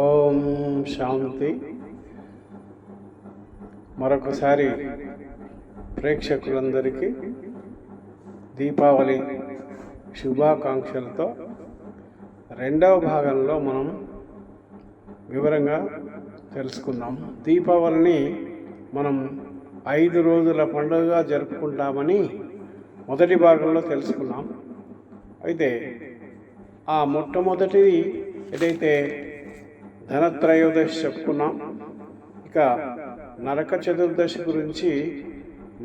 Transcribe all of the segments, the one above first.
ఓం శాంతి. మరొకసారి ప్రేక్షకులందరికీ దీపావళి శుభాకాంక్షలతో రెండవ భాగంలో మనం వివరంగా తెలుసుకుందాం. దీపావళిని మనం 5 రోజుల పండుగగా జరుపుకుంటామని మొదటి భాగంలో తెలుసుకున్నాం. అయితే ఆ మొట్టమొదటిది ఏదైతే ధనత్రయోదశి చెప్పుకున్నాం, ఇక నరక చతుర్దశి గురించి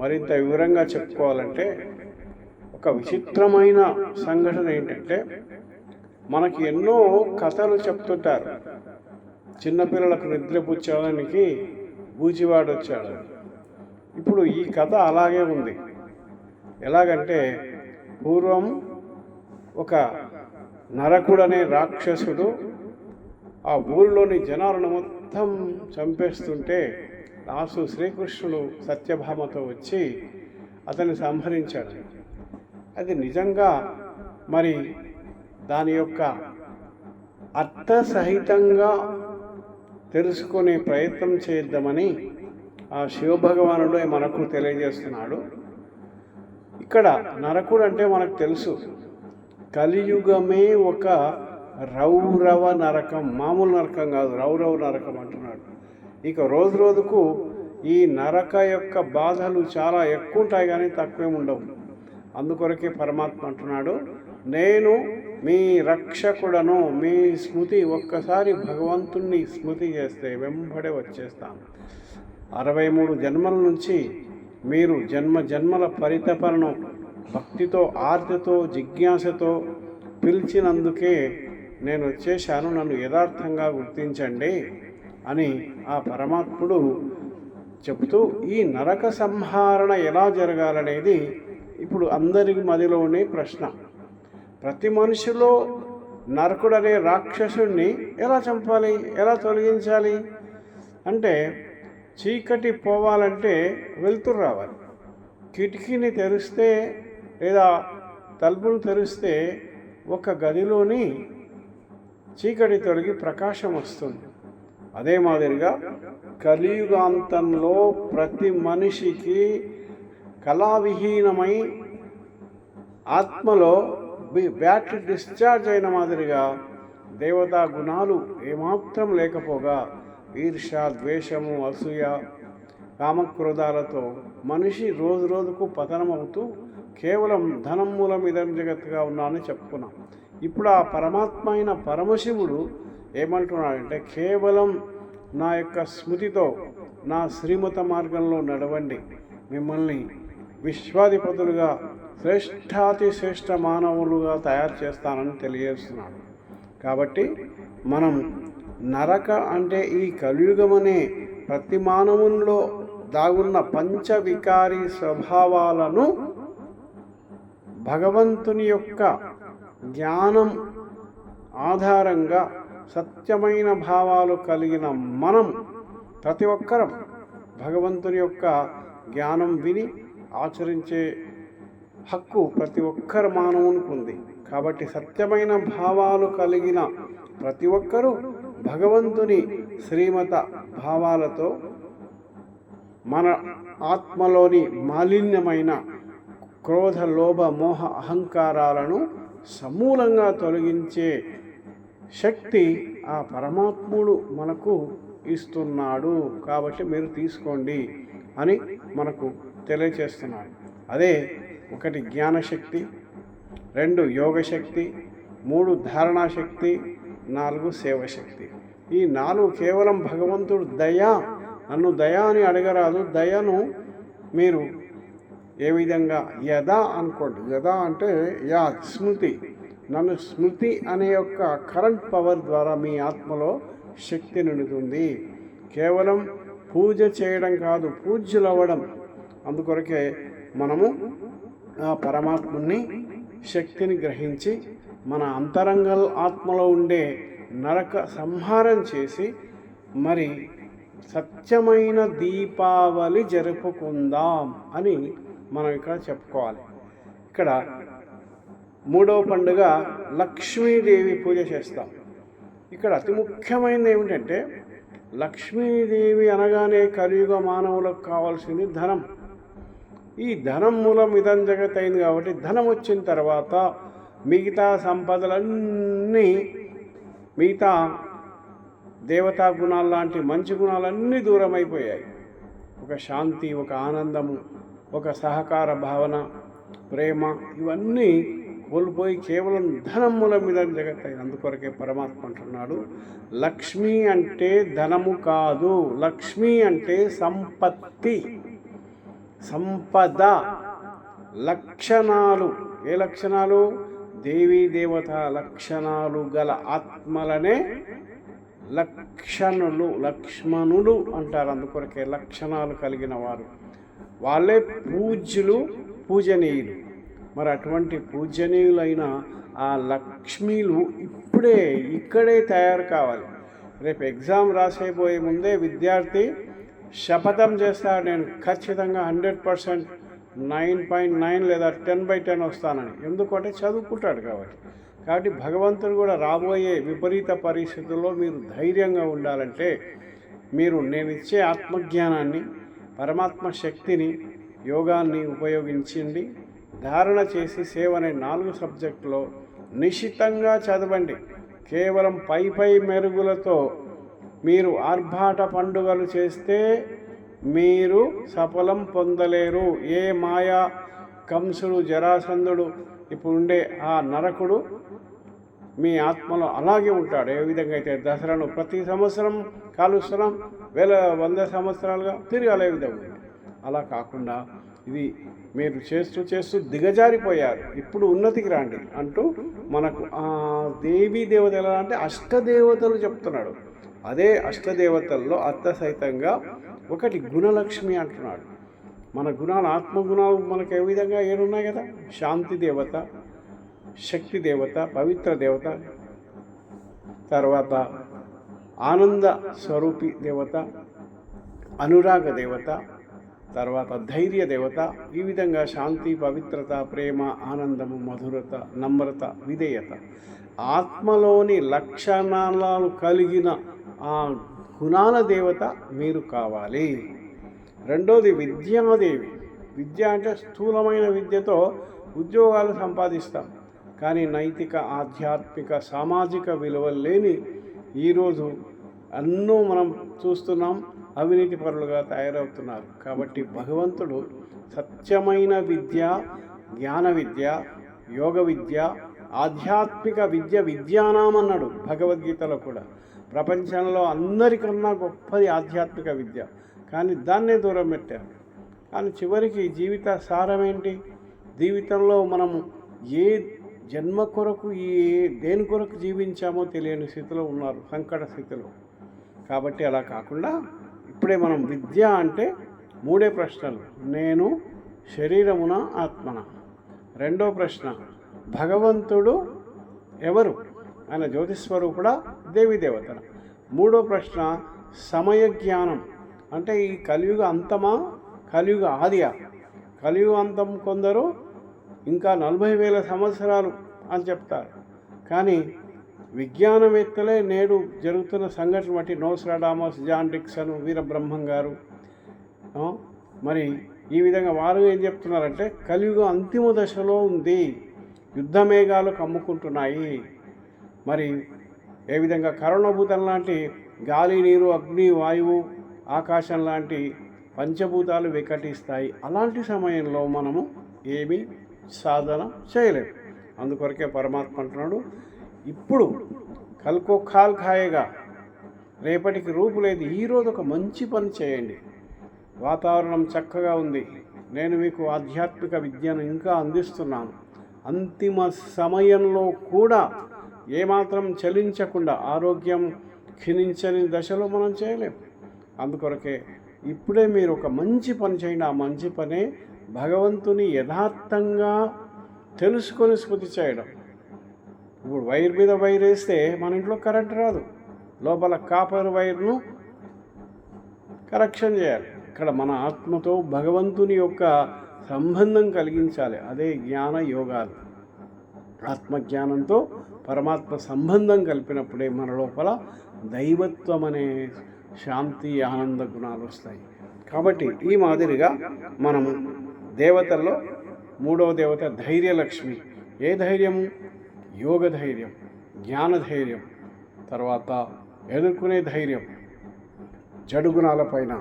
మరింత వివరంగా చెప్పుకోవాలంటే ఒక విచిత్రమైన సంఘటన ఏంటంటే, మనకి ఎన్నో కథలు చెప్తుంటారు. చిన్నపిల్లలకు నిద్రపుచ్చడానికి బూచివాడు వచ్చాడు. ఇప్పుడు ఈ కథ అలాగే ఉంది. ఎలాగంటే, పూర్వం ఒక నరకుడనే రాక్షసుడు ఆ ఊరిలోని జనాలను మొత్తం చంపేస్తుంటే లాసు శ్రీకృష్ణుడు సత్యభామతో వచ్చి అతన్ని సంహరించాడు. అది నిజంగా మరి దాని యొక్క అర్థసహితంగా తెలుసుకునే ప్రయత్నం చేద్దామని ఆ శివభగవానుడు మనకు తెలియజేస్తున్నాడు. ఇక్కడ నరకుడు అంటే మనకు తెలుసు, కలియుగమే ఒక రౌరవ నరకం, మామూలు నరకం కాదు, రౌరవ నరకం అంటున్నాడు. ఇక రోజు రోజుకు ఈ నరక యొక్క బాధలు చాలా ఎక్కువ ఉంటాయి, కానీ తక్కువే ఉండవు. అందుకొరకే పరమాత్మ అంటున్నాడు, నేను మీ రక్షకుడను. మీ స్మృతి ఒక్కసారి భగవంతుణ్ణి స్మృతి చేస్తే వెంబడే వచ్చేస్తాను. 63 జన్మల నుంచి మీరు జన్మల పరితపనను భక్తితో, ఆర్తితో, జిజ్ఞాసతో పిలిచినందుకే నేను వచ్చేశాను, నన్ను యథార్థంగా గుర్తించండి అని ఆ పరమాత్ముడు చెబుతూ, ఈ నరక సంహారణ ఎలా జరగాలనేది ఇప్పుడు అందరి మదిలోనే ప్రశ్న. ప్రతి మనిషిలో నరకుడనే రాక్షసుణ్ణి ఎలా చంపాలి, ఎలా తొలగించాలి అంటే, చీకటి పోవాలంటే వెలుతురు రావాలి. కిటికీని తెరిస్తే లేదా తలుపును తెరిస్తే ఒక గదిలోని చీకటి తొలగి ప్రకాశం వస్తుంది. అదే మాదిరిగా కలియుగాంతంలో ప్రతి మనిషికి కళావిహీనమై ఆత్మలో బ్యాటరీ డిశ్చార్జ్ అయిన మాదిరిగా దేవతా గుణాలు ఏమాత్రం లేకపోగా ఈర్ష, ద్వేషము, అసూయ, కామక్రోధాలతో మనిషి రోజు రోజుకు పతనమవుతూ కేవలం ధనం మూలం ఇదం జగత్తుగా ఉన్నానని చెప్పుకున్నాం. ఇప్పుడు ఆ పరమాత్మ అయిన పరమశివుడు ఏమంటున్నాడంటే, కేవలం నా యొక్క స్మృతితో నా శ్రీమత మార్గంలో నడవండి, మిమ్మల్ని విశ్వాధిపతులుగా శ్రేష్టాతి శ్రేష్ఠ మానవులుగా తయారు చేస్తానని తెలియజేస్తున్నాడు. కాబట్టి మనం నరక అంటే ఈ కలియుగమనే ప్రతి మానవుల్లో దాగున్న పంచవికారి స్వభావాలను భగవంతుని యొక్క జ్ఞానం ఆధారంగా సత్యమైన భావాలు కలిగిన మనం ప్రతి ఒక్కరం భగవంతుని యొక్క జ్ఞానం విని ఆచరించే హక్కు ప్రతి ఒక్కరు మానవునికి ఉంది. కాబట్టి సత్యమైన భావాలు కలిగిన ప్రతి ఒక్కరూ భగవంతుని శ్రీమత భావాలతో మన ఆత్మలోని మాలిన్యమైన క్రోధ, లోభ, మోహ, అహంకారాలను సమూలంగా తొలగించే శక్తి ఆ పరమాత్ముడు మనకు ఇస్తున్నాడు. కాబట్టి మీరు తీసుకోండి అని మనకు తెలియచేస్తున్నాడు. అదే 1 జ్ఞానశక్తి, 2 యోగశక్తి, 3 ధారణాశక్తి, 4 సేవశక్తి. ఈ 4 కేవలం భగవంతుడు దయ, నన్ను దయ అని అడగరాదు. దయను మీరు ఏ విధంగా యదా అనుకోండి. యదా అంటే యా స్మృతి, నన్ను స్మృతి అనే యొక్క కరెంట్ పవర్ ద్వారా మీ ఆత్మలో శక్తి నిండుతుంది. కేవలం పూజ చేయడం కాదు, పూజ్యులవ్వడం. అందుకొరకే మనము ఆ పరమాత్ముని శక్తిని గ్రహించి మన అంతరంగ ఆత్మలో ఉండే నరక సంహారం చేసి మరి సత్యమైన దీపావళి జరుపుకుందాం అని మనం ఇక్కడ చెప్పుకోవాలి. ఇక్కడ మూడవ పండుగ లక్ష్మీదేవి పూజ చేస్తాం. ఇక్కడ అతి ముఖ్యమైనది ఏమిటంటే, లక్ష్మీదేవి అనగానే కలియుగ మానవులకు కావాల్సింది ధనం. ఈ ధనం మూలం ఇదం జగత్ అయింది కాబట్టి ధనం వచ్చిన తర్వాత మిగతా సంపదలన్నీ, మిగతా దేవతా గుణాలు లాంటి మంచి గుణాలన్నీ దూరం అయిపోయాయి. ఒక శాంతి, ఒక ఆనందము, ఒక సహకార భావన, ప్రేమ, ఇవన్నీ కోల్పోయి కేవలం ధనం మూలం మీద జగత్ అయింది. అందుకొరకే పరమాత్మ అంటున్నాడు, లక్ష్మి అంటే ధనము కాదు, లక్ష్మి అంటే సంపత్తి, సంపద. లక్షణాలు, ఏ లక్షణాలు? దేవీ దేవత లక్షణాలు గల ఆత్మలనే లక్ష్మణులు అంటారు. అందుకొరకే లక్షణాలు కలిగిన వారు, వాళ్ళే పూజ్యులు, పూజనీయులు. మరి అటువంటి పూజనీయులైన ఆ లక్ష్మీలు ఇక్కడే తయారు కావాలి. రేపు ఎగ్జామ్ రాసేపోయే ముందే విద్యార్థి శపథం చేస్తాడు, నేను ఖచ్చితంగా 100% 9.9 లేదా 10/10 వస్తానని. ఎందుకంటే చదువుకుంటాడు కాబట్టి భగవంతుడు కూడా రాబోయే విపరీత పరిస్థితుల్లో మీరు ధైర్యంగా ఉండాలంటే నేను ఇచ్చే ఆత్మజ్ఞానాన్ని, పరమాత్మ శక్తిని, యోగాన్ని ఉపయోగించండి. ధారణ చేసి సేవ అనే 4 సబ్జెక్టులో నిశితంగా చదవండి. కేవలం పై మెరుగులతో మీరు ఆర్భాట పండుగలు చేస్తే మీరు సఫలం పొందలేరు. ఏ మాయా కంసుడు, జరాసంధుడు, ఇప్పుడు ఉండే ఆ నరకుడు మీ ఆత్మలో అలాగే ఉంటాడు. ఏ విధంగా అయితే దసరాను ప్రతి సంవత్సరం కాలుస్తున్నాం, 100 సంవత్సరాలుగా తిరిగి అదే విధంగా, అలా కాకుండా ఇది మీరు చేస్తూ దిగజారిపోయారు, ఇప్పుడు ఉన్నతికి రండి అంటూ మనకు ఆ దేవీ దేవత ఎలా అంటే అష్టదేవతలు చెప్తున్నాడు. అదే అష్టదేవతల్లో అర్థసహితంగా ఒకటి గుణలక్ష్మి అంటున్నాడు. మన గుణాలు, ఆత్మగుణాలు మనకు ఏ విధంగా 7 ఉన్నాయి కదా. శాంతి దేవత, శక్తి దేవత, పవిత్ర దేవత, తర్వాత ఆనంద స్వరూపి దేవత, అనురాగ దేవత, తర్వాత ధైర్య దేవత. ఈ విధంగా శాంతి, పవిత్రత, ప్రేమ, ఆనందము, మధురత, నమ్రత, విధేయత, ఆత్మలోని లక్షణాలు కలిగిన ఆ గుణాల దేవత మీరు కావాలి. రెండోది విద్యాదేవి. విద్య అంటే స్థూలమైన విద్యతో ఉద్యోగాలు సంపాదిస్తాం, కానీ నైతిక, ఆధ్యాత్మిక, సామాజిక విలువలు లేని ఈరోజు ఎన్నో మనం చూస్తున్నాం, అవినీతి పరులుగా తయారవుతున్నారు. కాబట్టి భగవంతుడు సత్యమైన విద్య, జ్ఞాన విద్య, యోగ విద్య, ఆధ్యాత్మిక విద్య విద్యానాం అన్నాడు భగవద్గీతలో కూడా. ప్రపంచంలో అందరికన్నా గొప్పది ఆధ్యాత్మిక విద్య, కానీ దాన్నే దూరం పెట్టారు. కానీ చివరికి జీవిత సారం ఏంటి? జీవితంలో మనము ఏ జన్మ కొరకు, దేని కొరకు జీవించామో తెలియని స్థితిలో ఉన్నారు, సంకట స్థితిలో. కాబట్టి అలా కాకుండా ఇప్పుడే మనం విద్య అంటే 3 ప్రశ్నలు. నేను శరీరమున, ఆత్మన. రెండో ప్రశ్న, భగవంతుడు ఎవరు? ఆయన జ్యోతిస్వరూపుడా, దేవీ దేవతన. మూడో ప్రశ్న, సమయ జ్ఞానం అంటే ఈ కలియుగ అంతమా, కలియుగ ఆదియా? కలియుగ అంతం కొందరు ఇంకా 40,000 సంవత్సరాలు అని చెప్తారు, కానీ విజ్ఞానవేత్తలే నేడు జరుగుతున్న సంఘటన బట్టి నోస్ట్రాడామస్, జాన్ డిక్సన్, వీరబ్రహ్మం గారు, మరి ఈ విధంగా వారు ఏం చెప్తున్నారంటే కలియుగ అంతిమ దశలో ఉంది, యుద్ధ మేఘాలు కమ్ముకుంటున్నాయి. మరి ఏ విధంగా కరోనాభూతం లాంటి గాలి, నీరు, అగ్ని, వాయువు, ఆకాశం లాంటి పంచభూతాలు వికటిస్తాయి. అలాంటి సమయంలో మనము ఏమీ సాధన చేయలేము. అందుకొరకే పరమాత్మ అంటున్నాడు, ఇప్పుడు కల్కో ఖాల్ ఖాయేగా, రేపటికి రూపు లేదు, ఈరోజు ఒక మంచి పని చేయండి. వాతావరణం చక్కగా ఉంది, నేను మీకు ఆధ్యాత్మిక విద్యను ఇంకా అందిస్తున్నాను. అంతిమ సమయంలో కూడా ఏమాత్రం చలించకుండా, ఆరోగ్యం క్షీణించని దశలో మనం చేయలేము. అందుకొరకే ఇప్పుడే మీరు ఒక మంచి పని చేయండి. ఆ మంచి పనే భగవంతుని యథార్థంగా తెలుసుకొని స్మృతి చేయడం. ఇప్పుడు వైర్ మీద వైర్ వేస్తే మన ఇంట్లో కరెంట్ రాదు, లోపల కాపర్ వైర్ను కరెక్షన్ చేయాలి. ఇక్కడ మన ఆత్మతో భగవంతుని యొక్క సంబంధం కలిగించాలి. అదే జ్ఞాన యోగాలు. ఆత్మజ్ఞానంతో పరమాత్మ సంబంధం కలిపినప్పుడే మన లోపల దైవత్వం అనే శాంతి ఆనంద గుణాలు వస్తాయి. కాబట్టి ఈ మాదిరిగా మనము దేవతల్లో మూడవ దేవత ధైర్యలక్ష్మి. ఏ ధైర్యము? యోగ ధైర్యం, జ్ఞాన ధైర్యం, తర్వాత ఎదుర్కొనే ధైర్యం, చెడు గుణాలపైన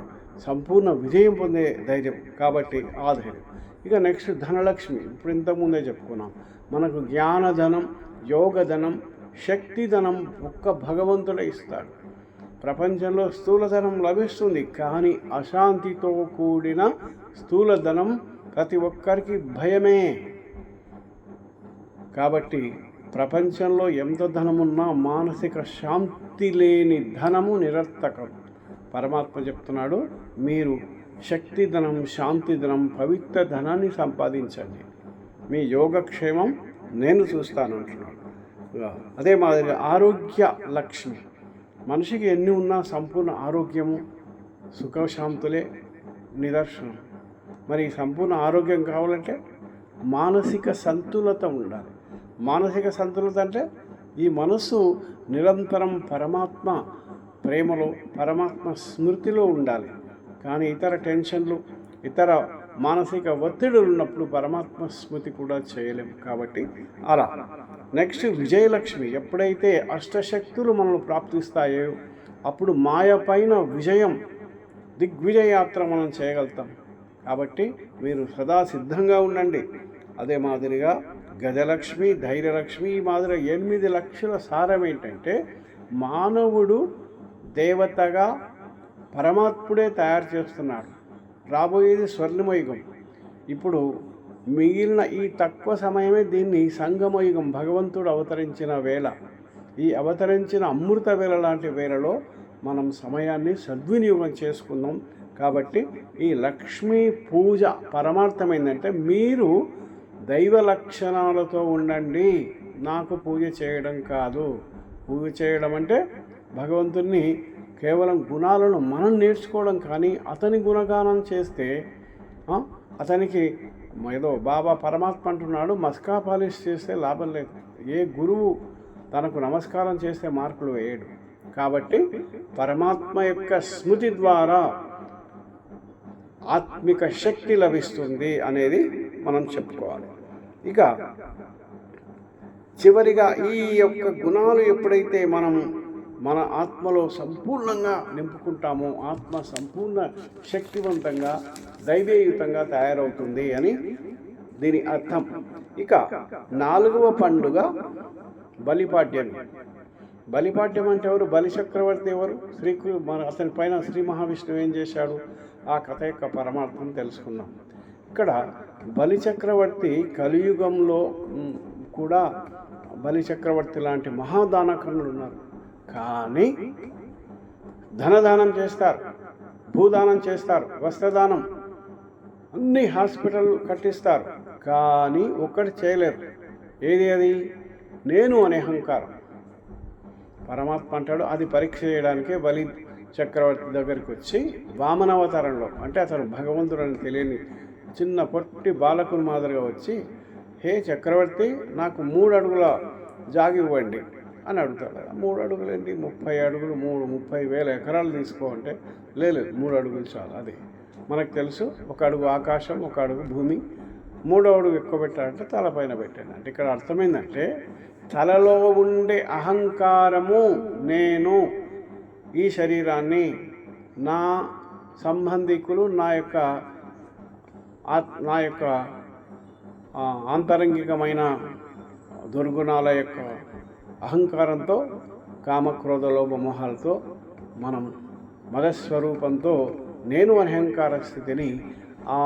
సంపూర్ణ విజయం పొందే ధైర్యం. కాబట్టి ఆ ధైర్యం. ఇక నెక్స్ట్ ధనలక్ష్మి. ఇప్పుడు ఇంతకుముందే చెప్పుకున్నాం, మనకు జ్ఞానధనం, యోగధనం, శక్తిధనం ఒక్క భగవంతుడే ఇస్తాడు. ప్రపంచంలో స్థూలధనం లభిస్తుంది, కానీ అశాంతితో కూడిన స్థూలధనం ప్రతి ఒక్కరికి భయమే. కాబట్టి ప్రపంచంలో ఎంత ధనమున్నా మానసిక శాంతి లేని ధనము నిరర్థకం. పరమాత్మ చెప్తున్నాడు, మీరు శక్తి ధనం, శాంతి ధనం, పవిత్ర ధనాన్ని సంపాదించండి, మీ యోగక్షేమం నేను చూస్తాను అంటున్నాడు. అదే మాదిరిగా ఆరోగ్య లక్ష్మి. మనిషికి ఎన్ని ఉన్నా సంపూర్ణ ఆరోగ్యము, సుఖశాంతులే నిదర్శనం. మరి సంపూర్ణ ఆరోగ్యం కావాలంటే మానసిక సంతులత ఉండాలి. మానసిక సంతులత అంటే ఈ మనస్సు నిరంతరం పరమాత్మ ప్రేమలో, పరమాత్మ స్మృతిలో ఉండాలి. కానీ ఇతర టెన్షన్లు, ఇతర మానసిక ఒత్తిడులు ఉన్నప్పుడు పరమాత్మ స్మృతి కూడా చేయలేము. కాబట్టి అలా. నెక్స్ట్ విజయలక్ష్మి. ఎప్పుడైతే అష్టశక్తులు మనల్ని ప్రాప్తిస్తాయో అప్పుడు మాయ పైన విజయం, దిగ్విజయాత్ర మనం చేయగలుగుతాం. కాబట్టి మీరు సదా సిద్ధంగా ఉండండి. అదే మాదిరిగా గజలక్ష్మి, ధైర్యలక్ష్మి, ఈ మాదిరిగా 8 లక్షల సారం ఏంటంటే మానవుడు దేవతగా పరమాత్ముడే తయారు చేస్తున్నాడు. రాబోయేది స్వర్ణమయుగం. ఇప్పుడు మిగిలిన ఈ తక్కువ సమయమే దీన్ని సంగమయుగం, భగవంతుడు అవతరించిన వేళ. ఈ అవతరించిన అమృత వేళ లాంటి వేళలో మనం సమయాన్ని సద్వినియోగం చేసుకుందాం. కాబట్టి ఈ లక్ష్మీ పూజ పరమార్థమైందంటే మీరు దైవ లక్షణాలతో ఉండండి, నాకు పూజ చేయడం కాదు. పూజ చేయడం అంటే భగవంతుని కేవలం గుణాలను మనం నేర్చుకోవడం, కానీ అతని గుణగానం చేస్తే అతనికి ఏదో బాబా పరమాత్మ అంటున్నాడు, మస్కా పాలిష్ చేస్తే లాభం లేదు. ఏ గురువు తనకు నమస్కారం చేస్తే మార్కులు వేయడు. కాబట్టి పరమాత్మ యొక్క స్మృతి ద్వారా ఆత్మిక శక్తి లభిస్తుంది అనేది మనం చెప్పుకోవాలి. ఇక చివరిగా ఈ యొక్క గుణాలు ఎప్పుడైతే మనం మన ఆత్మలో సంపూర్ణంగా నింపుకుంటామో ఆత్మ సంపూర్ణ శక్తివంతంగా, దైవయుతంగా తయారవుతుంది అని దీని అర్థం. ఇక 4వ పండుగ బలిపాడ్యం. బలిపాడ్యం అంటే ఎవరు? బలి చక్రవర్తి ఎవరు? అతని పైన శ్రీ మహావిష్ణువు ఏం చేశాడు? ఆ కథ యొక్క పరమార్థం తెలుసుకుందాం. ఇక్కడ బలి చక్రవర్తి కలియుగంలో కూడా బలి చక్రవర్తి లాంటి మహాదానకర్ణులు ఉన్నారు. కానీ ధనదానం చేస్తారు, భూదానం చేస్తారు, వస్త్రదానం, అన్ని హాస్పిటల్ కట్టిస్తారు. కానీ ఒక్కటి చేయలేరు. ఏది అది? నేను అనే అహంకారం. పరమాత్మ అంటాడు, అది పరీక్ష చేయడానికే బలి చక్రవర్తి దగ్గరికి వచ్చి వామనావతారంలో, అంటే అతను భగవంతుడు అని తెలియని చిన్న పొట్టి బాలకుని మాదిరిగా వచ్చి, హే చక్రవర్తి, నాకు 3 అడుగుల జాగి ఇవ్వండి అని అడుగుతాడు. 3 అడుగులు ఏంటి? 30 అడుగులు, 30,000 ఎకరాలు తీసుకో అంటే, లేదు 3 అడుగులు చాలు. అది మనకు తెలుసు. 1 అడుగు ఆకాశం, 1 అడుగు భూమి, 3వ అడుగు ఎక్కువ పెట్టాలంటే తలపైన పెట్టాను. అంటే ఇక్కడ అర్థమైందంటే తలలో ఉండే అహంకారము, నేను ఈ శరీరాన్ని, నా సంబంధికులు, నా యొక్క ఆంతరంగికమైన దుర్గుణాల యొక్క అహంకారంతో, కామక్రోధ లోభ మోహాలతో మనం మదస్వరూపంతో నేను అహంకార స్థితిని ఆ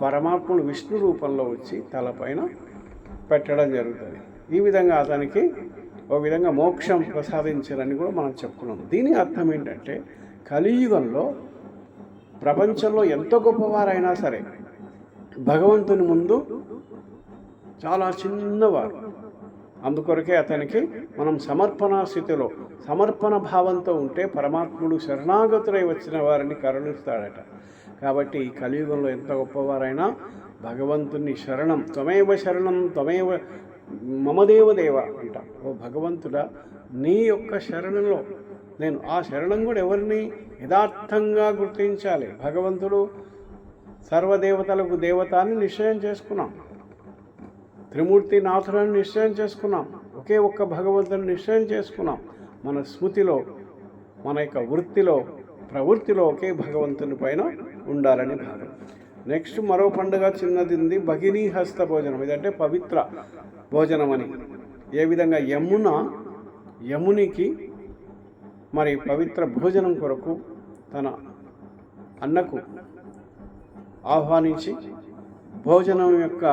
పరమాత్ముడు విష్ణు రూపంలో వచ్చి తలపైన పెట్టడం జరుగుతుంది. ఈ విధంగా అతనికి ఒక విధంగా మోక్షం ప్రసాదించారని కూడా మనం చెప్పుకున్నాం. దీని అర్థం ఏంటంటే కలియుగంలో ప్రపంచంలో ఎంత గొప్పవారైనా సరే భగవంతుని ముందు చాలా చిన్నవారు. అందుకొరకే అతనికి మనం సమర్పణ స్థితిలో, సమర్పణ భావంతో ఉంటే పరమాత్ముడు శరణాగతులై వచ్చిన వారిని కరుణిస్తాడట. కాబట్టి ఈ కలియుగంలో ఎంత గొప్పవారైనా భగవంతుని శరణం, త్వమేవ శరణం త్వమేవ మమదేవదేవ అంట. ఓ భగవంతుడా, నీ యొక్క శరణంలో నేను, ఆ శరణం కూడా ఎవరిని యథార్థంగా గుర్తించాలి. భగవంతుడు సర్వదేవతలకు దేవత అని నిశ్చయం చేసుకున్నాం, త్రిమూర్తి నాథులను నిశ్చయం చేసుకున్నాం, ఒకే ఒక్క భగవంతుని నిశ్చయం చేసుకున్నాం. మన స్మృతిలో, మన యొక్క వృత్తిలో, ప్రవృత్తిలో ఒకే భగవంతుని పైన ఉండాలని భావం. నెక్స్ట్ మరో పండుగ చిన్నది ఉంది, భగినీ హస్త భోజనం. ఇదంటే పవిత్ర భోజనం అని. ఏ విధంగా యమునికి మరి పవిత్ర భోజనం కొరకు తన అన్నకు ఆహ్వానించి భోజనం యొక్క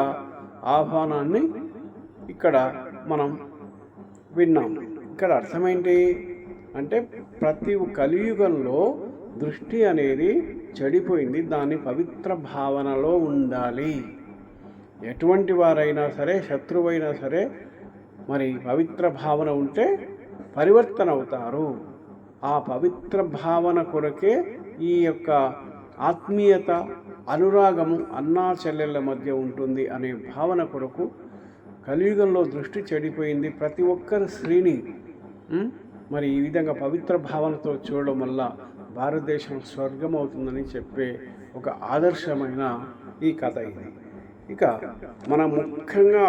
ఆహ్వానాన్ని ఇక్కడ మనం విన్నాం. ఇక్కడ అర్థమేంటి అంటే ప్రతి కలియుగంలో దృష్టి అనేది చెడిపోయింది, దాన్ని పవిత్ర భావనలో ఉండాలి. ఎటువంటి వారైనా సరే, శత్రువైనా సరే, మరి పవిత్ర భావన ఉంటే పరివర్తన అవుతారు. ఆ పవిత్ర భావన కొరకే ఈ యొక్క ఆత్మీయత, అనురాగము అన్నా చెల్లెళ్ళ మధ్య ఉంటుంది అనే భావన కొరకు కలియుగంలో దృష్టి చెడిపోయింది. ప్రతి ఒక్కరి స్త్రీని మరి ఈ విధంగా పవిత్ర భావనతో చూడడం వల్ల భారతదేశం స్వర్గం అవుతుందని చెప్పే ఒక ఆదర్శమైన ఈ కథ ఇది. ఇక మనం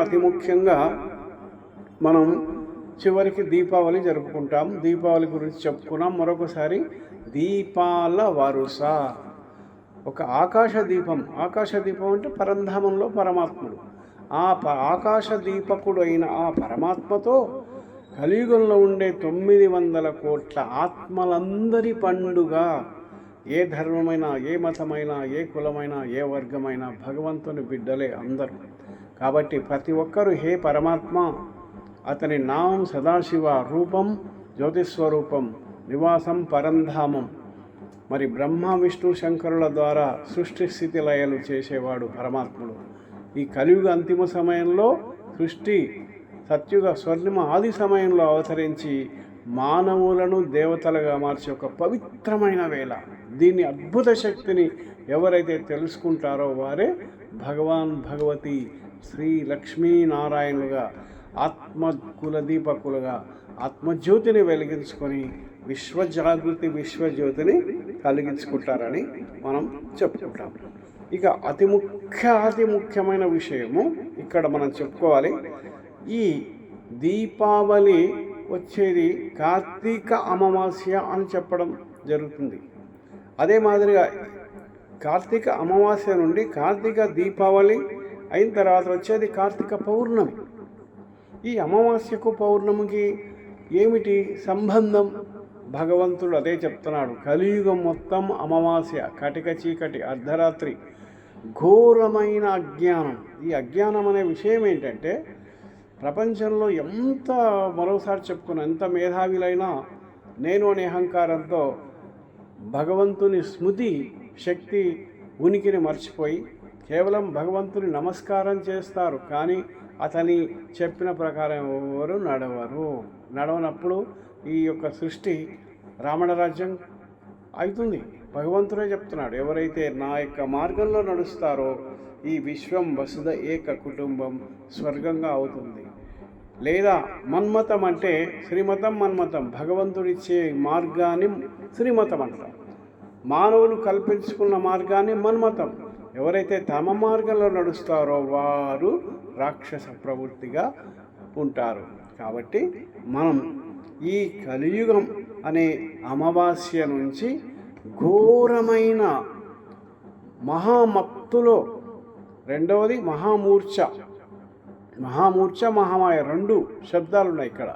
అతి ముఖ్యంగా మనం చివరికి దీపావళి జరుపుకుంటాం. దీపావళి గురించి చెప్పుకున్నాం. మరొకసారి దీపాల వరుస. ఒక ఆకాశ దీపం అంటే పరంధామంలో పరమాత్ముడు. ఆ ఆకాశ దీపకుడు అయిన ఆ పరమాత్మతో కలియుగంలో ఉండే 900 కోట్ల ఆత్మలందరి పండుగ. ఏ ధర్మమైనా, ఏ మతమైనా, ఏ కులమైనా, ఏ వర్గమైనా భగవంతుని బిడ్డలే అందరూ. కాబట్టి ప్రతి ఒక్కరూ హే పరమాత్మ, అతని నామం సదాశివ, రూపం జ్యోతిస్వరూపం, నివాసం పరంధామం. మరి బ్రహ్మ విష్ణు శంకరుల ద్వారా సృష్టి స్థితి లయలు చేసేవాడు పరమాత్ముడు. ఈ కలియుగ అంతిమ సమయంలో సృష్టి సత్యుగ స్వర్ణిమ ఆది సమయంలో అవతరించి మానవులను దేవతలుగా మార్చే ఒక పవిత్రమైన వేళ. దీన్ని అద్భుత శక్తిని ఎవరైతే తెలుసుకుంటారో వారే భగవతి శ్రీ లక్ష్మీనారాయణులుగా, ఆత్మకులదీపకులుగా ఆత్మజ్యోతిని వెలిగించుకొని విశ్వజాగృతి, విశ్వజ్యోతిని కలిగించుకుంటారని మనం చెప్పుకుంటాం. ఇక అతి ముఖ్యమైన విషయము ఇక్కడ మనం చెప్పుకోవాలి. ఈ దీపావళి వచ్చేది కార్తీక అమావాస్య అని చెప్పడం జరుగుతుంది. అదే మాదిరిగా కార్తీక అమావాస్య నుండి కార్తీక దీపావళి అయిన తర్వాత వచ్చేది కార్తీక పౌర్ణమి. ఈ అమావాస్యకు పౌర్ణమికి ఏమిటి సంబంధం? భగవంతుడు అదే చెప్తున్నాడు. కలియుగం మొత్తం అమావాస్య, కటిక చీకటి, అర్ధరాత్రి, ఘోరమైన అజ్ఞానం. ఈ అజ్ఞానం అనే విషయం ఏంటంటే ప్రపంచంలో మరోసారి చెప్పుకున్న ఎంత మేధావిలైనా నేను అనే అహంకారంతో భగవంతుని స్మృతి శక్తి ఉనికిని మర్చిపోయి కేవలం భగవంతుని నమస్కారం చేస్తారు, కానీ అతని చెప్పిన ప్రకారం ఎవరు నడవనప్పుడు ఈ యొక్క సృష్టి రావణ రాజ్యం అవుతుంది. భగవంతుడే చెప్తున్నాడు, ఎవరైతే నా యొక్క మార్గంలో నడుస్తారో ఈ విశ్వం వసుధ ఏక కుటుంబం స్వర్గంగా అవుతుంది. లేదా మన్మతం అంటే శ్రీమతం, మన్మతం భగవంతుడిచ్చే మార్గాన్ని శ్రీమతం అంటారు. మానవులు కల్పించుకున్న మార్గాన్ని మన్మతం. ఎవరైతే తమ మార్గంలో నడుస్తారో వారు రాక్షస ప్రవృత్తిగా ఉంటారు. కాబట్టి మనం ఈ కలియుగం అనే అమావాస్య నుంచి ఘోరమైన మహామత్తులో, రెండవది మహామూర్ఛ, మహామాయ, 2 శబ్దాలు ఉన్నాయి ఇక్కడ.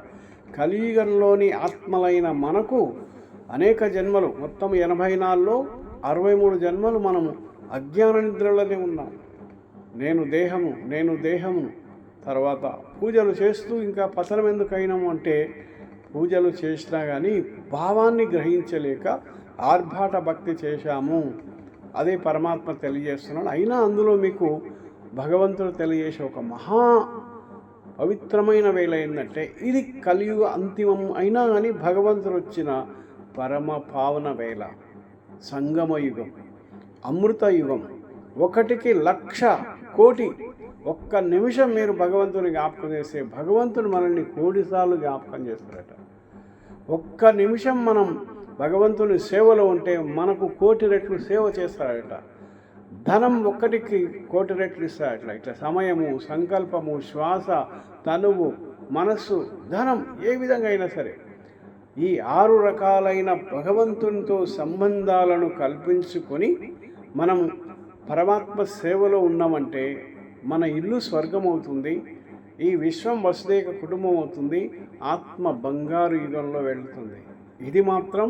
కలియుగంలోని ఆత్మలైన మనకు అనేక జన్మలు, మొత్తం 84లో 63 జన్మలు మనము అజ్ఞాన నిద్రలోనే ఉన్నాం. నేను దేహము. తర్వాత పూజలు చేస్తూ ఇంకా పతనం ఎందుకైనాము అంటే పూజలు చేసినా కానీ భావాన్ని గ్రహించలేక ఆర్భాట భక్తి చేశాము. అదే పరమాత్మ తెలియజేస్తున్నాడు. అయినా అందులో మీకు భగవంతుడు తెలియజేసే ఒక మహా పవిత్రమైన వేళ ఏంటంటే ఇది కలియుగ అంతిమం అయినా కానీ భగవంతుడు వచ్చిన పరమ పావన వేళ, సంగమయుగం, అమృత యుగం. 1,00,00,000,000,000 ఒక్క నిమిషం మీరు భగవంతుని జ్ఞాపకం చేస్తే భగవంతుడు మనల్ని కోటిసార్లు జ్ఞాపకం చేస్తారట. ఒక్క నిమిషం మనం భగవంతుని సేవలో ఉంటే మనకు 1,000,000 రెట్లు సేవ చేస్తాడట. ధనం ఒక్కటికి 1,000,000 రెట్లు ఇస్తాడట. ఇట్లా సమయము, సంకల్పము, శ్వాస, తనువు, మనస్సు, ధనం ఏ విధంగా అయినా సరే ఈ 6 రకాలైన భగవంతునితో సంబంధాలను కల్పించుకొని మనం పరమాత్మ సేవలో ఉన్నామంటే మన ఇల్లు స్వర్గం అవుతుంది, ఈ విశ్వం వసుదైక కుటుంబం అవుతుంది, ఆత్మ బంగారు యుగంలో వెళుతుంది. ఇది మాత్రం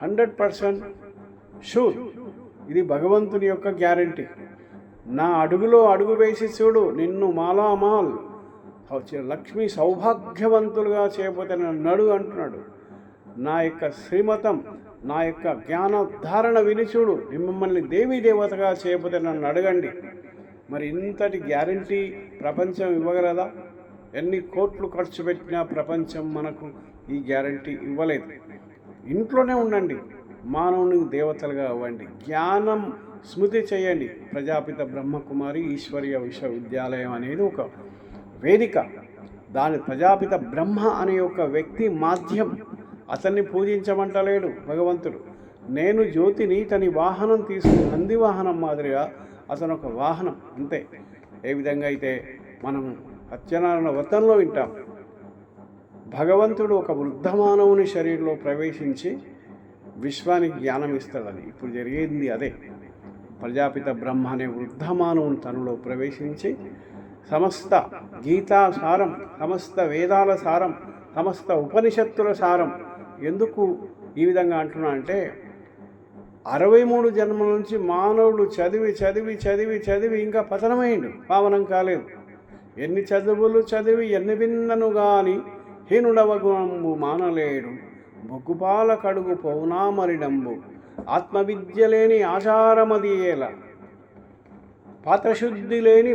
100% షూర్. ఇది భగవంతుని యొక్క గ్యారంటీ. నా అడుగులో అడుగు వేసి చూడు, నిన్ను మాలామాల్ లక్ష్మీ సౌభాగ్యవంతులుగా చేయబోతే నన్ను అంటున్నాడు. నా యొక్క శ్రీమతం, నా యొక్క జ్ఞానధారణ విని చూడు, మిమ్మల్ని దేవీ దేవతగా చేయబోతే నన్ను అడగండి. మరి ఇంతటి గ్యారంటీ ప్రపంచం ఇవ్వగలదా? ఎన్ని కోట్లు ఖర్చు పెట్టినా ప్రపంచం మనకు ఈ గ్యారంటీ ఇవ్వలేదు. ఇంట్లోనే ఉండండి, మానవునికి దేవతలుగా అవ్వండి, జ్ఞానం స్మృతి చేయండి. ప్రజాపిత బ్రహ్మకుమారి ఈశ్వరీయ విశ్వవిద్యాలయం అనేది ఒక వేదిక. దాని ప్రజాపిత బ్రహ్మ అనే ఒక వ్యక్తి మాధ్యం. అతన్ని పూజించమంటలేడు భగవంతుడు. నేను జ్యోతిని తని వాహనం తీసుకుని నంది వాహనం మాదిరిగా అతను ఒక వాహనం, అంతే. ఏ విధంగా అయితే మనం సత్యనారాయణ వ్రతంలో వింటాం, భగవంతుడు ఒక వృద్ధ మానవుని శరీరంలో ప్రవేశించి విశ్వానికి జ్ఞానం ఇస్తాడని. ఇప్పుడు జరిగేది అదే. ప్రజాపిత బ్రహ్మ అనే వృద్ధ మానవుని తనలో ప్రవేశించి సమస్త గీతా సారం, సమస్త వేదాల సారం, సమస్త ఉపనిషత్తుల సారం. ఎందుకు ఈ విధంగా అంటున్నా అంటే 63 జన్మల నుంచి మానవుడు చదివి చదివి చదివి చదివి ఇంకా పతనమైండు, పావనం కాలేదు. ఎన్ని చదువులు చదివి ఎన్ని విన్నను గాని హీనుడవగుణంబు మానలేడు, బొగ్గుపాల కడుగు పౌనామరిడంబు ఆత్మవిద్య లేని ఆచారమదియేల, పాత్రశుద్ధి లేని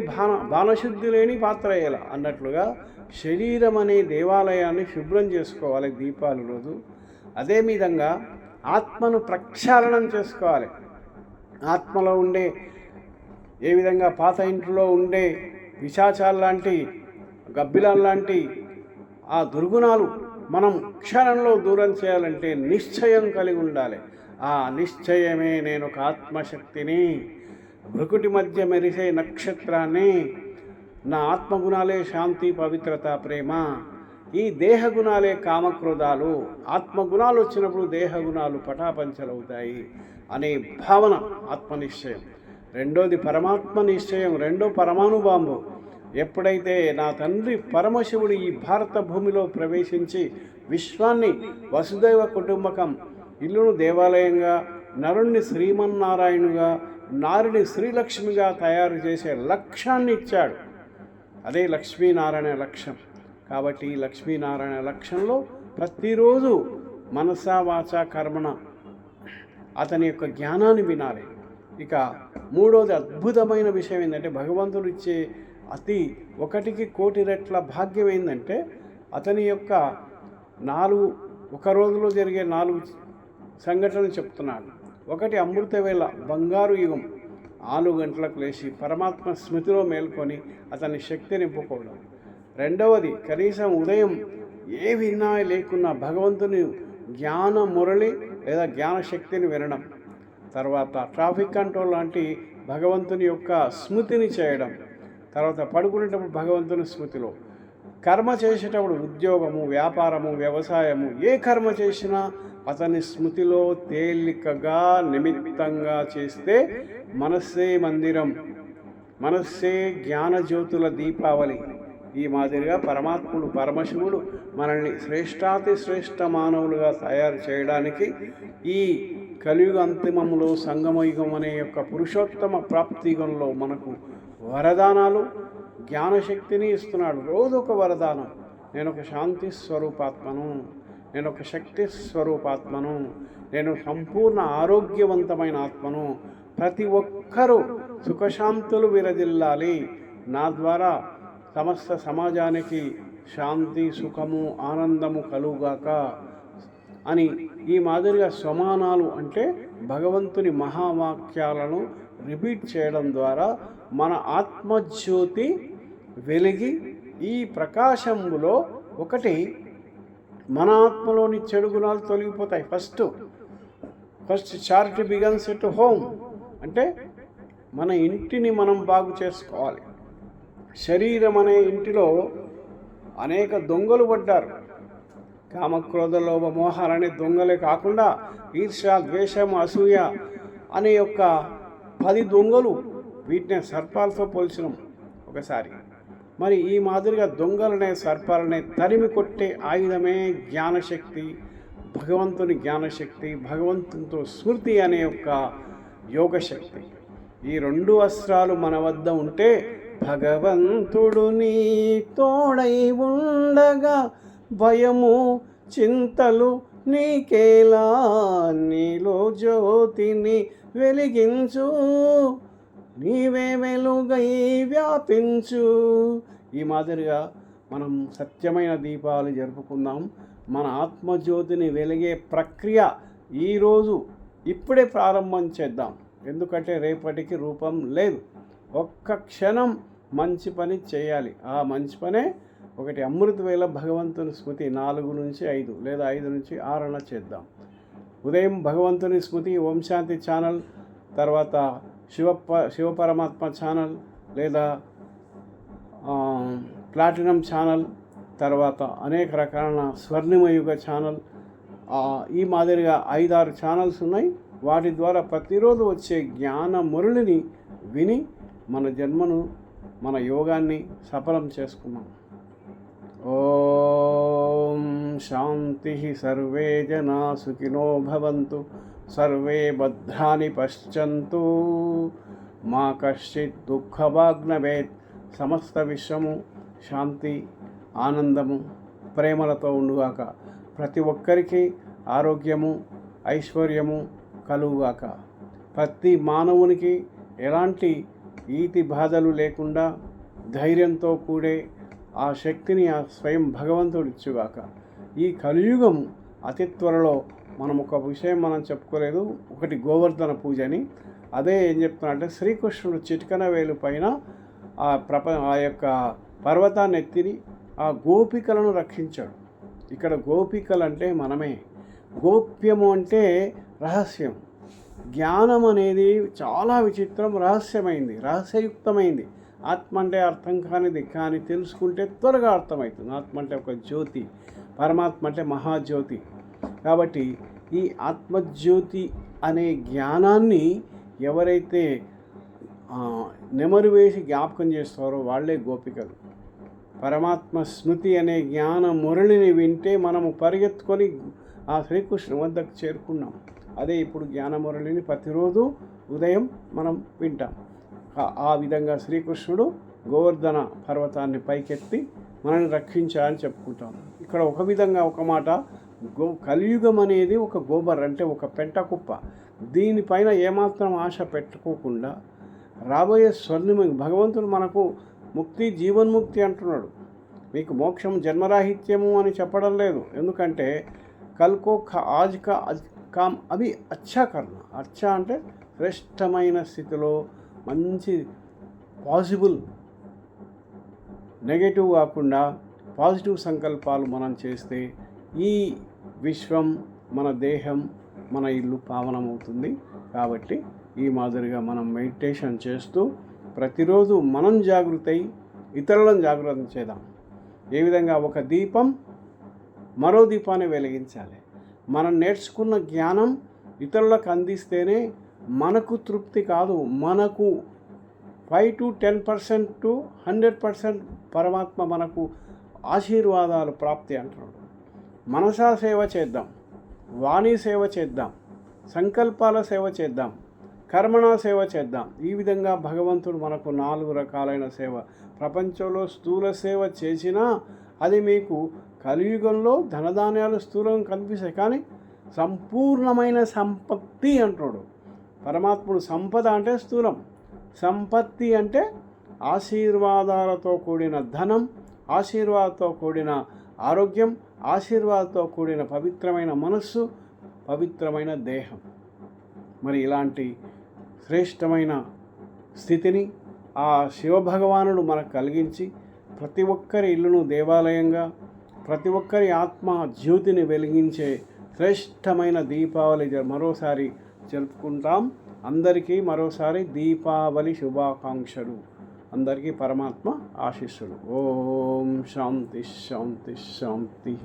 బాణశుద్ధి లేని పాత్రయేల అన్నట్లుగా శరీరం అనే దేవాలయాన్ని శుభ్రం చేసుకోవాలి దీపాలు రోజు. అదేవిధంగా ఆత్మను ప్రక్షాళనం చేసుకోవాలి. ఆత్మలో ఉండే ఏ విధంగా పాత ఇంట్లో ఉండే పిశాచాల్లాంటి, గబ్బిలాల్లాంటి ఆ దుర్గుణాలు మనం క్షణంలో దూరం చేయాలంటే నిశ్చయం కలిగి ఉండాలి. ఆ నిశ్చయమే నేను ఒక ఆత్మశక్తిని, భృకుటి మధ్య మెరిసే నక్షత్రాన్ని, నా ఆత్మగుణాలే శాంతి, పవిత్రత, ప్రేమ, ఈ దేహగుణాలే కామక్రోధాలు. ఆత్మగుణాలు వచ్చినప్పుడు దేహగుణాలు పటాపంచలవుతాయి అనే భావన ఆత్మనిశ్చయం. రెండోది పరమాత్మ నిశ్చయం, రెండో పరమాణు బాంబు. ఎప్పుడైతే నా తండ్రి పరమశివుడు ఈ భారత భూమిలో ప్రవేశించి విశ్వాన్ని వసుదైవ కుటుంబకం, ఇల్లును దేవాలయంగా, నరుణ్ణి శ్రీమన్నారాయణుగా, నారిని శ్రీలక్ష్మిగా తయారు చేసే లక్ష్యాన్ని ఇచ్చాడు. అదే లక్ష్మీనారాయణ లక్ష్యం. కాబట్టి ఈ లక్ష్మీనారాయణ లక్ష్యంలో ప్రతిరోజు మనసా వాచ కర్మణ అతని యొక్క జ్ఞానాన్ని వినాలి. ఇక మూడోది అద్భుతమైన విషయం ఏంటంటే, భగవంతుడు ఇచ్చే అతి 1,000,000 రెట్ల భాగ్యం ఏంటంటే, అతని యొక్క ఒక రోజులో జరిగే 4 సంఘటనలు చెప్తున్నాడు. ఒకటి, అమృతవేళ బంగారు యుగం, 4 గంటలకు లేచి పరమాత్మ స్మృతిలో మేల్కొని అతని శక్తి నింపుకోవడం. రెండవది, కనీసం ఉదయం ఏ విన్నా లేకున్నా భగవంతుని జ్ఞాన మురళి లేదా జ్ఞానశక్తిని వినడం. తర్వాత ట్రాఫిక్ కంట్రోల్ లాంటి భగవంతుని యొక్క స్మృతిని చేయడం. తర్వాత పడుకునేటప్పుడు భగవంతుని స్మృతిలో, కర్మ చేసేటప్పుడు ఉద్యోగము, వ్యాపారము, వ్యవసాయము, ఏ కర్మ చేసినా అతని స్మృతిలో తేలికగా నిమిత్తంగా చేస్తే మనస్సే మందిరం, మనస్సే జ్ఞానజ్యోతుల దీపావళి. ఈ మాదిరిగా పరమాత్ముడు పరమశివుడు మనల్ని శ్రేష్టాతి శ్రేష్ఠ మానవులుగా తయారు చేయడానికి ఈ కలియుగ అంతిమంలో సంగమయుగం అనే యొక్క పురుషోత్తమ ప్రాప్తియుగంలో మనకు వరదానాలు, జ్ఞానశక్తిని ఇస్తున్నాడు. రోజొక వరదానం. నేను ఒక శాంతి స్వరూపాత్మను, నేను ఒక శక్తి స్వరూపాత్మను, నేను సంపూర్ణ ఆరోగ్యవంతమైన ఆత్మను, ప్రతి ఒక్కరూ సుఖశాంతులు విరజిల్లాలి, నా ద్వారా సమస్త సమాజానికి శాంతి, సుఖము, ఆనందము కలుగాక అని ఈ మాదిరిగా సమానాలు అంటే భగవంతుని మహావాక్యాలను రిపీట్ చేయడం ద్వారా మన ఆత్మజ్యోతి వెలిగి ఈ ప్రకాశంలో ఒకటి మన ఆత్మలోని చెడు గుణాలు తొలగిపోతాయి. First charity begins at home, అంటే మన ఇంటిని మనం బాగు చేసుకోవాలి. శరీరం అనే ఇంటిలో అనేక దొంగలు పడ్డారు. కామక్రోధ లోభ మోహాలనే దొంగలే కాకుండా ఈర్ష్య ద్వేషం అసూయ అనే యొక్క 10 దొంగలు, వీటినే సర్పాలతో పోల్చినాం ఒకసారి. మరి ఈ మాదిరిగా దొంగలనే సర్పాలనే తరిమి కొట్టే ఆయుధమే జ్ఞానశక్తి, భగవంతుని జ్ఞానశక్తి, భగవంతునితో స్మృతి అనే యొక్క యోగశక్తి. ఈ 2 అస్త్రాలు మన వద్ద ఉంటే భగవంతుడు నీ తోడై ఉండగా భయము చింతలు నీకేలా, నీలో జ్యోతిని వెలిగించు, నీవే వెలుగై వ్యాపించు. ఈ మాదిరిగా మనం సత్యమైన దీపాలు జరుపుకుందాం. మన ఆత్మజ్యోతిని వెలిగే ప్రక్రియ ఈరోజు ఇప్పుడే ప్రారంభం చేద్దాం. ఎందుకంటే రేపటికి రూపం లేదు. ఒక్క క్షణం మంచి పని చేయాలి. ఆ మంచి పనే ఒకటి అమృతవేళ భగవంతుని స్మృతి 4 నుంచి 5 లేదా 5 నుంచి 6 చేద్దాం. ఉదయం భగవంతుని స్మృతి ఓం శాంతి ఛానల్, తర్వాత శివపరమాత్మ ఛానల్ లేదా ప్లాటినం ఛానల్, తర్వాత అనేక రకాల స్వర్ణిమయుగ ఛానల్, ఈ మాదిరిగా 5-6 ఛానల్స్ ఉన్నాయి. వాటి ద్వారా ప్రతిరోజు వచ్చే జ్ఞాన మురళిని విని మన జన్మను, మన యోగాన్ని సఫలం చేసుకున్నాం. ఓం శాంతి. సర్వే జనా సుఖినో భవంతు, సర్వే భద్రాని పశ్యంతు, మా కశ్చిత్ దుఃఖభాగ్నవేత్. సమస్త విశ్వము శాంతి ఆనందము ప్రేమలతో ఉండుగాక. ప్రతి ఒక్కరికి ఆరోగ్యము ఐశ్వర్యము కలుగుగాక. ప్రతి మానవునికి ఎలాంటి ఈతి బాధలు లేకుండా ధైర్యంతో కూడే ఆ శక్తిని ఆ స్వయం భగవంతుడు ఇచ్చుగాక. ఈ కలియుగం అతి త్వరలో మనం ఒక విషయం మనం చెప్పుకోలేదు, ఒకటి గోవర్ధన పూజ అని. అదే ఏం చెప్తున్నా అంటే శ్రీకృష్ణుడు చిటికన వేలు పైన ఆ యొక్క పర్వతాన్ని ఎత్తిని ఆ గోపికలను రక్షించాడు. ఇక్కడ గోపికలు అంటే మనమే. గోప్యము అంటే రహస్యం. జ్ఞానం అనేది చాలా విచిత్రం, రహస్యమైంది, రహస్యయుక్తమైంది. ఆత్మ అంటే అర్థం కానిది, కానీ తెలుసుకుంటే త్వరగా అర్థమవుతుంది. ఆత్మ అంటే ఒక జ్యోతి, పరమాత్మ అంటే మహాజ్యోతి. కాబట్టి ఈ ఆత్మజ్యోతి అనే జ్ఞానాన్ని ఎవరైతే నెమరు వేసి జ్ఞాపకం చేస్తారో వాళ్ళే గోపికలు. పరమాత్మ స్మృతి అనే జ్ఞాన మురళిని వింటే మనము పరిగెత్తుకొని ఆ శ్రీకృష్ణు వద్దకు చేరుకున్నాం. అదే ఇప్పుడు జ్ఞాన మురళిని ప్రతిరోజు ఉదయం మనం వింటాం. ఆ విధంగా శ్రీకృష్ణుడు గోవర్ధన పర్వతాన్ని పైకెత్తి మనల్ని రక్షించాలని చెప్పుకుంటాం. ఇక్కడ ఒక విధంగా ఒక మాట, కలియుగం అనేది ఒక గోబర్ అంటే ఒక పెంట కుప్ప. దీనిపైన ఏమాత్రం ఆశ పెట్టుకోకుండా రాబోయే స్వర్ణిమ భగవంతుడు మనకు ముక్తి జీవన్ముక్తి అంటున్నాడు. మీకు మోక్షం జన్మరాహిత్యము అని చెప్పడం లేదు. ఎందుకంటే కల్కో ఆజ్ కా కామ్ అవి అచ్చా కర్మ. అచ్చా అంటే శ్రేష్టమైన స్థితిలో మంచి పాజిబుల్, నెగటివ్ కాకుండా పాజిటివ్ సంకల్పాలు మనం చేస్తే ఈ విశ్వం, మన దేహం, మన ఇల్లు పావనమవుతుంది. కాబట్టి ఈ మాదిరిగా మనం మెడిటేషన్ చేస్తూ ప్రతిరోజు మనం జాగృతై ఇతరులను జాగృతం చేద్దాం. ఏ విధంగా ఒక దీపం మరో దీపాన్ని వెలిగించాలి. మనం నేర్చుకున్న జ్ఞానం ఇతరులకు అందిస్తేనే మనకు తృప్తి కాదు, మనకు 5 to 10% to 100% పరమాత్మ మనకు ఆశీర్వాదాలు ప్రాప్తి అంటున్నాడు. మనసా సేవ చేద్దాం, వాణి సేవ చేద్దాం, సంకల్పాల సేవ చేద్దాం, కర్మణా సేవ చేద్దాం. ఈ విధంగా భగవంతుడు మనకు 4 రకాలైన సేవ. ప్రపంచంలో స్థూల సేవ చేసినా అది మీకు కలియుగంలో ధనధాన్యాలు స్థూలంగా కనిపిస్తాయి, కానీ సంపూర్ణమైన సంపత్తి అంటున్నాడు పరమాత్ముడు. సంపద అంటే స్థూలం, సంపత్తి అంటే ఆశీర్వాదాలతో కూడిన ధనం, ఆశీర్వాదంతో కూడిన ఆరోగ్యం, ఆశీర్వాదంతో కూడిన పవిత్రమైన మనస్సు, పవిత్రమైన దేహం. మరి ఇలాంటి శ్రేష్టమైన స్థితిని ఆ శివభగవానుడు మనకు కలిగించి ప్రతి ఒక్కరి ఇల్లును దేవాలయంగా, ప్రతి ఒక్కరి ఆత్మ జ్యోతిని వెలిగించే శ్రేష్టమైన దీపావళి మరోసారి జరుపుకుంటాం. అందరికీ మరోసారి దీపావళి శుభాకాంక్షలు. అందరికీ పరమాత్మ ఆశీస్సులు. ఓం శాంతి శాంతి శాంతి.